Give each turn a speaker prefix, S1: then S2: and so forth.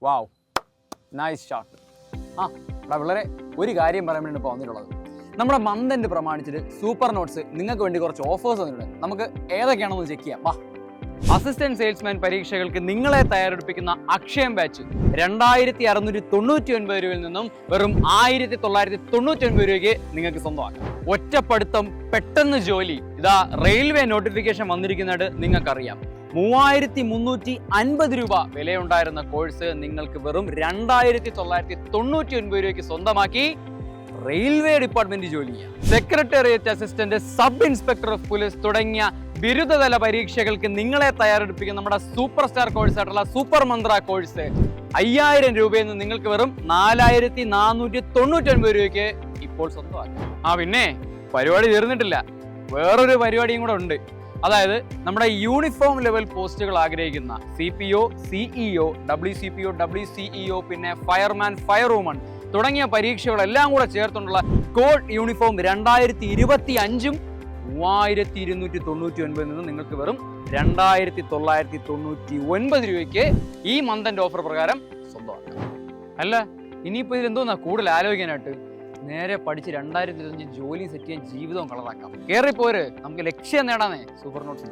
S1: വാവ്, nice shot. വളരെ ഒരു കാര്യം പറയാൻ വേണ്ടി ഇപ്പോൾ വന്നിട്ടുള്ളത്, നമ്മുടെ മന്ത് എൻഡ് പ്രമാണിച്ചിട്ട് സൂപ്പർ നോട്ട്സ് നിങ്ങൾക്ക് വേണ്ടി കുറച്ച് ഓഫേഴ്സ് വന്നിട്ടുണ്ട്. നമുക്ക് ഏതൊക്കെയാണെന്ന് ചെക്ക് ചെയ്യാം. അസിസ്റ്റന്റ് സെയിൽസ്മാൻ പരീക്ഷകൾക്ക് നിങ്ങളെ തയ്യാറെടുപ്പിക്കുന്ന അക്ഷയം ബാച്ച് 2699 രൂപയിൽ നിന്നും വെറും 1999 രൂപയ്ക്ക് നിങ്ങൾക്ക് സ്വന്തമാക്കാം. ഒറ്റപ്പെടുത്തം, പെട്ടെന്ന് ജോലി. ഇതാ റെയിൽവേ നോട്ടിഫിക്കേഷൻ വന്നിരിക്കുന്നതായിട്ട് നിങ്ങൾക്കറിയാം. 3350 രൂപ വിലയുണ്ടായിരുന്ന കോഴ്സ് നിങ്ങൾക്ക് വെറും 2999 രൂപയ്ക്ക് സ്വന്തമാക്കി റെയിൽവേ ഡിപ്പാർട്ട്മെന്റ് ജോലി ചെയ്യാം. Secretariat assistant, sub inspector of police തുടങ്ങിയ ബിരുദതല പരീക്ഷകൾക്ക് നിങ്ങളെ തയ്യാറെടുപ്പിക്കുന്ന നമ്മുടെ സൂപ്പർ സ്റ്റാർ കോഴ്സ് ആയിട്ടുള്ള സൂപ്പർ മന്ത്ര കോഴ്സ് 5000 രൂപയിൽ നിന്ന് നിങ്ങൾക്ക് വെറും 4499 രൂപയ്ക്ക് ഇപ്പോൾ സ്വന്തമാക്കാം. പിന്നെ പരിപാടി തീർന്നിട്ടില്ല, വേറൊരു പരിപാടിയും കൂടെ ഉണ്ട്. അതായത് നമ്മുടെ യൂണിഫോം ലെവൽ പോസ്റ്റുകൾ ആഗ്രഹിക്കുന്ന CPO, CEO, WCPO, WCEO, പിന്നെ ഫയർമാൻ, ഫയർ വുമൺ തുടങ്ങിയ പരീക്ഷകളെല്ലാം കൂടെ ചേർത്തുള്ള കോഡ് യൂണിഫോം 2025 3299 നിന്ന് നിങ്ങൾക്ക് വെറും 2999 രൂപയ്ക്ക് ഈ മന്തിന്റെ ഓഫർ പ്രകാരം സ്വന്തമാക്കാം. അല്ല, ഇനിയിപ്പോൾ ഇതിലെന്തോന്നാ കൂടുതൽ ആലോചിക്കാനായിട്ട്? നേരെ പഠിച്ച് 2025 ജോലി സെറ്റ് ചെയ്യാൻ ജീവിതവും കളറാക്കാം. കേറിപ്പോര്, നമുക്ക് ലക്ഷ്യം നേടാനേ സൂപ്പർ നോട്ട്സ്.